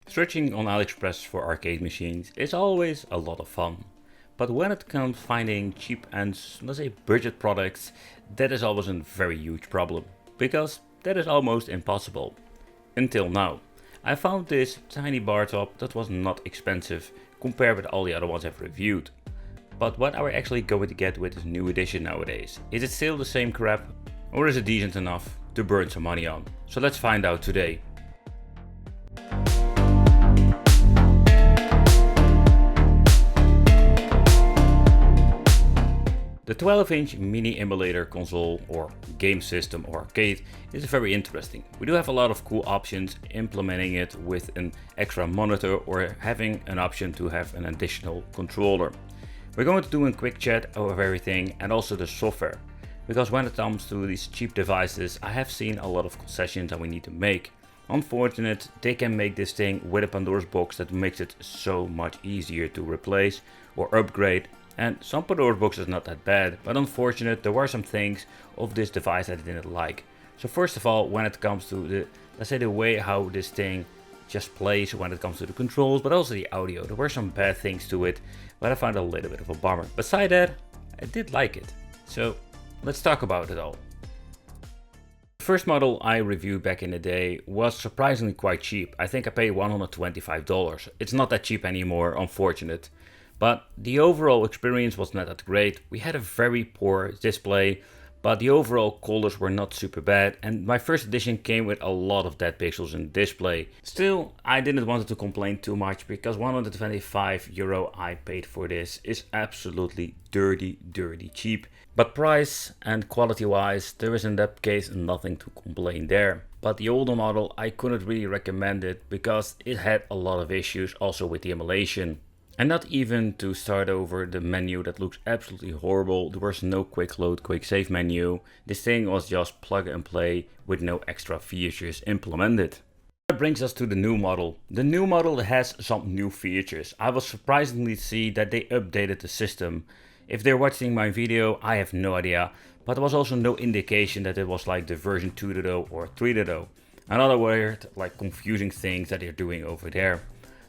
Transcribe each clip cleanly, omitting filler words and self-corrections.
Searching on AliExpress for arcade machines is always a lot of fun. But when it comes finding cheap and, let's say, budget products, that is always a very huge problem. Because that is almost impossible. Until now. I found this tiny Bartop that was not expensive compared with all the other ones I've reviewed. But what are we actually going to get with this new edition nowadays? Is it still the same crap? Or is it decent enough to burn some money on? So let's find out today. The 12-inch mini emulator console or game system or arcade is very interesting. We do have a lot of cool options implementing it with an extra monitor or having an option to have an additional controller. We're going to do a quick chat of everything and also the software. Because when it comes to these cheap devices, I have seen a lot of concessions that we need to make. Unfortunate, they can make this thing with a Pandora's box that makes it so much easier to replace or upgrade. And some Pandora's box is not that bad, but unfortunate, there were some things of this device that I didn't like. So first of all, when it comes to the, let's say the way how this thing just plays when it comes to the controls, but also the audio, there were some bad things to it, but I found it a little bit of a bummer. Beside that, I did like it. So let's talk about it all. The first model I reviewed back in the day was surprisingly quite cheap. I think I paid $125. It's not that cheap anymore, unfortunate. But the overall experience was not that great. We had a very poor display, but the overall colors were not super bad. And my first edition came with a lot of dead pixels in the display. Still, I didn't want to complain too much because €125 I paid for this is absolutely dirty cheap. But price and quality wise, there is in that case nothing to complain there. But the older model, I couldn't really recommend it because it had a lot of issues also with the emulation. And not even to start over the menu that looks absolutely horrible. There was no quick load, quick save menu. This thing was just plug and play with no extra features implemented. That brings us to the new model. The new model has some new features. I was surprisingly to see that they updated the system. If they're watching my video, I have no idea. But there was also no indication that it was like the version 2.0 or 3.0. Another weird, like confusing things that they're doing over there.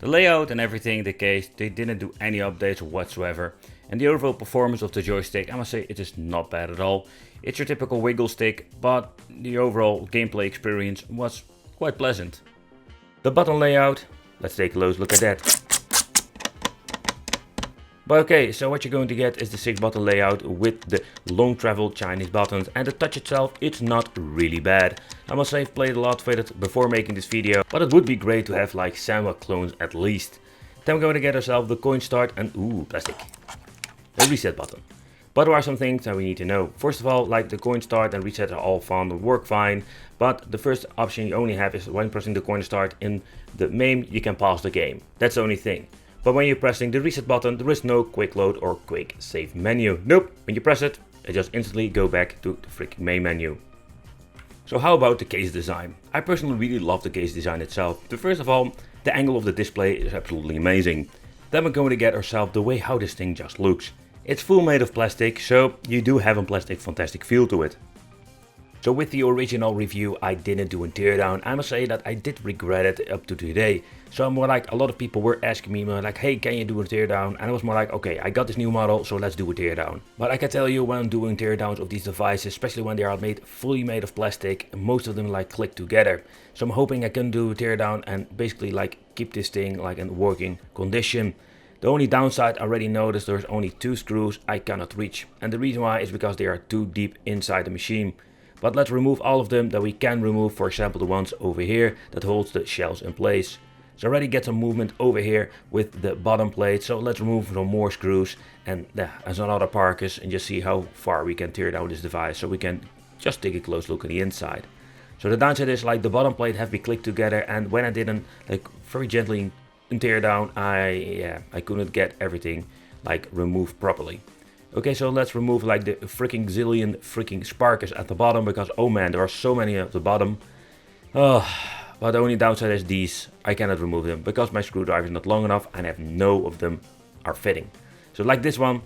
The layout and everything the case, they didn't do any updates whatsoever. And the overall performance of the joystick, I must say it is not bad at all. It's your typical wiggle stick, but the overall gameplay experience was quite pleasant. The button layout, let's take a close look at that. But okay, so what you're going to get is the 6-button layout with the long travel Chinese buttons, and the touch itself, it's not really bad. I must say I've played a lot with it before making this video, but it would be great to have like somewhat clones at least. Then we're going to get ourselves the coin start and plastic. The reset button. But there are some things that we need to know. First of all, like the coin start and reset are all fun and work fine, but the first option you only have is when pressing the coin start in the MAME, you can pause the game. That's the only thing. But when you're pressing the reset button, there is no quick load or quick save menu. Nope, when you press it, it just instantly go back to the freaking main menu. So how about the case design? I personally really love the case design itself. So first of all, the angle of the display is absolutely amazing. Then we're going to get ourselves the way how this thing just looks. It's full made of plastic, so you do have a plastic fantastic feel to it. So with the original review, I didn't do a teardown. I must say that I did regret it up to today. So I'm more like, a lot of people were asking me like, hey, can you do a teardown? And I was more like, okay, I got this new model, so let's do a teardown. But I can tell you when I'm doing teardowns of these devices, especially when they are fully made of plastic, most of them like click together. So I'm hoping I can do a teardown and basically like keep this thing like in working condition. The only downside I already noticed, there's only 2 screws I cannot reach. And the reason why is because they are too deep inside the machine. But let's remove all of them that we can remove, for example the ones over here that holds the shells in place. So already get some movement over here with the bottom plate, so let's remove some more screws and some other parkers and just see how far we can tear down this device, so we can just take a close look at the inside. So the downside is like the bottom plate have to be clicked together, and when I didn't like very gently tear down, I couldn't get everything like removed properly. Okay, so let's remove like the freaking zillion freaking sparkers at the bottom, because oh man, there are so many at the bottom. But the only downside is these, I cannot remove them because my screwdriver is not long enough and I have no of them are fitting. So like this one,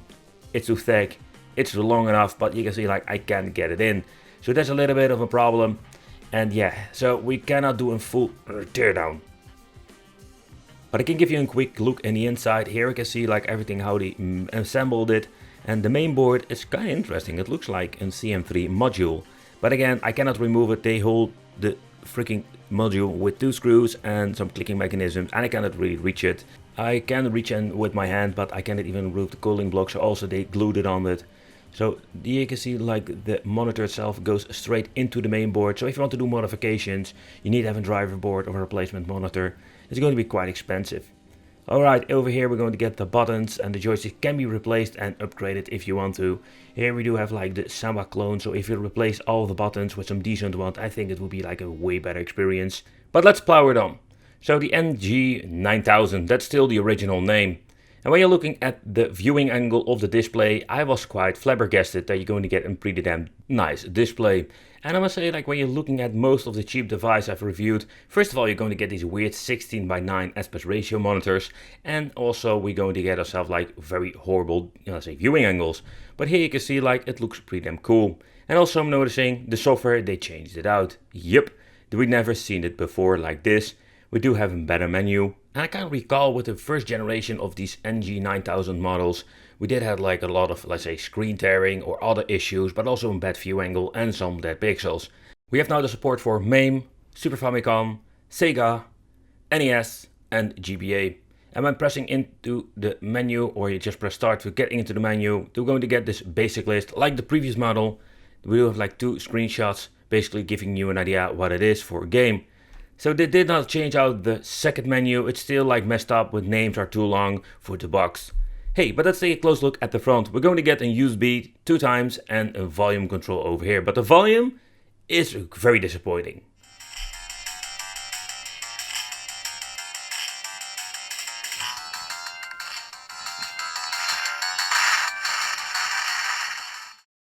it's too thick, it's too long enough, but you can see like I can't get it in. So that's a little bit of a problem. And yeah, so we cannot do a full teardown. But I can give you a quick look in the inside. Here you can see like everything, how they assembled it. And the main board is kind of interesting. It looks like a CM3 module. But again, I cannot remove it. They hold the freaking module with 2 screws and some clicking mechanisms, and I cannot really reach it. I can reach in with my hand, but I cannot even remove the cooling block, so also they glued it on it. So here you can see like the monitor itself goes straight into the main board. So if you want to do modifications, you need to have a driver board or a replacement monitor. It's going to be quite expensive. Alright, over here we're going to get the buttons, and the joystick can be replaced and upgraded if you want to. Here we do have like the Samba clone, so if you replace all the buttons with some decent ones, I think it would be like a way better experience. But let's plow it on. So the NG9000, that's still the original name. And when you're looking at the viewing angle of the display, I was quite flabbergasted that you're going to get a pretty damn nice display. And I must say, like when you're looking at most of the cheap devices I've reviewed, first of all, you're going to get these weird 16:9 aspect ratio monitors, and also we're going to get ourselves like very horrible, let's say, viewing angles. But here you can see like it looks pretty damn cool. And also I'm noticing the software, they changed it out. Yep, we've never seen it before like this. We do have a better menu. And I can't recall with the first generation of these NG9000 models, we did have like a lot of, let's say, screen tearing or other issues, but also a bad view angle and some dead pixels. We have now the support for MAME, Super Famicom, Sega, NES and GBA. And when pressing into the menu, or you just press start to get into the menu, you're going to get this basic list like the previous model. We do have like 2 screenshots basically giving you an idea what it is for a game. So they did not change out the second menu, it's still like messed up with names are too long for the box. Hey, but let's take a close look at the front. We're going to get a USB 2 times and a volume control over here, but the volume is very disappointing.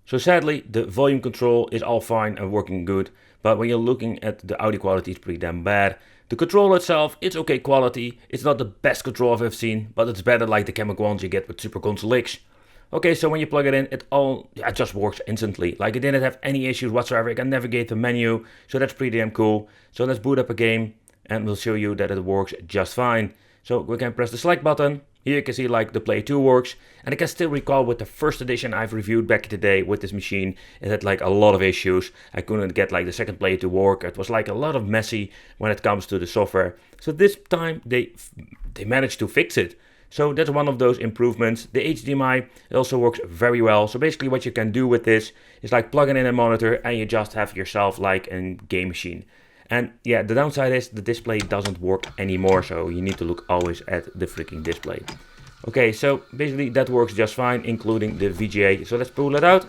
So sadly, the volume control is all fine and working good, but when you're looking at the audio quality, it's pretty damn bad. The controller itself, it's okay quality. It's not the best controller I've ever seen, but it's better like the chemical ones you get with Super Console X. Okay, so when you plug it in, it just works instantly. Like it didn't have any issues whatsoever. I can navigate the menu, so that's pretty damn cool. So let's boot up a game, and we'll show you that it works just fine. So we can press the select button. Here you can see like the Play 2 works, and I can still recall with the first edition I've reviewed back in the day with this machine, it had like a lot of issues. I couldn't get like the second Play to work. It was like a lot of messy when it comes to the software. So this time they managed to fix it. So that's one of those improvements. The HDMI also works very well. So basically what you can do with this is like plug in a monitor and you just have yourself like a game machine. And yeah, the downside is the display doesn't work anymore, so you need to look always at the freaking display. Okay, so basically that works just fine, including the VGA. So let's pull it out.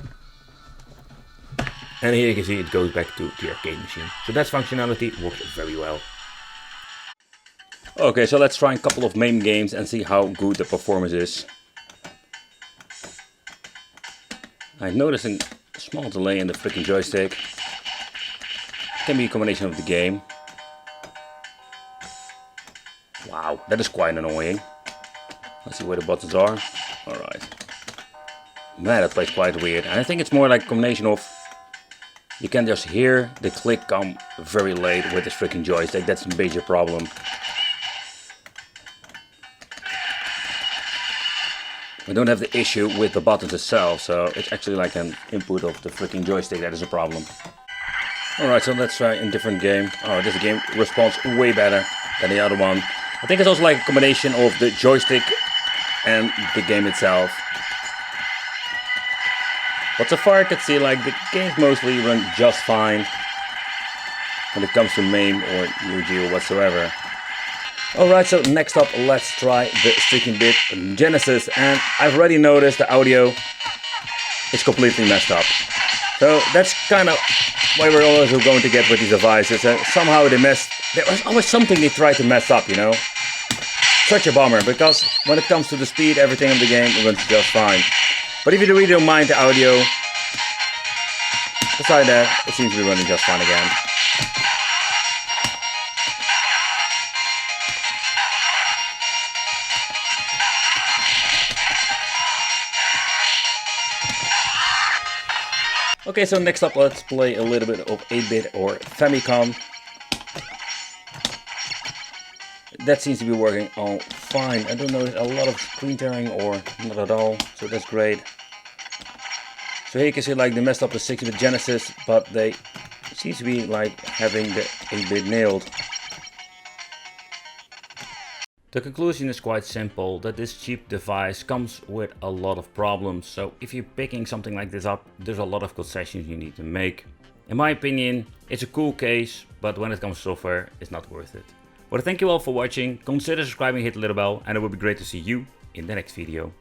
And here you can see it goes back to the arcade machine. So that functionality works very well. Okay, so let's try a couple of MAME games and see how good the performance is. I noticed a small delay in the freaking joystick. Can be a combination of the game. Wow, that is quite annoying. Let's see where the buttons are. Alright. Man, that plays quite weird. And I think it's more like a combination of... You can just hear the click come very late with this freaking joystick. That's a major problem. I don't have the issue with the buttons itself, so it's actually like an input of the freaking joystick that is a problem. Alright, so let's try a different game. Oh, this game responds way better than the other one. I think it's also like a combination of the joystick and the game itself. But so far I can see like the games mostly run just fine when it comes to MAME or UG or whatsoever. Alright, so next up let's try the 16-bit Genesis, and I've already noticed the audio is completely messed up. So that's kind of why we're always going to get with these devices. Somehow there was always something they try to mess up, you know. Such a bummer, because when it comes to the speed, everything of the game runs just fine. But if you really don't mind the audio, beside that, it seems to be running just fine again. Okay, so next up let's play a little bit of 8-bit or Famicom. that seems to be working all fine. I don't notice a lot of screen tearing or not at all, so that's great. So here you can see like they messed up the 6-bit Genesis, but they seem to be like having the 8-bit nailed. The conclusion is quite simple, that this cheap device comes with a lot of problems. So if you're picking something like this up, there's a lot of concessions you need to make. In my opinion, it's a cool case, but when it comes to software, it's not worth it. Well, thank you all for watching. Consider subscribing, hit the little bell, and it would be great to see you in the next video.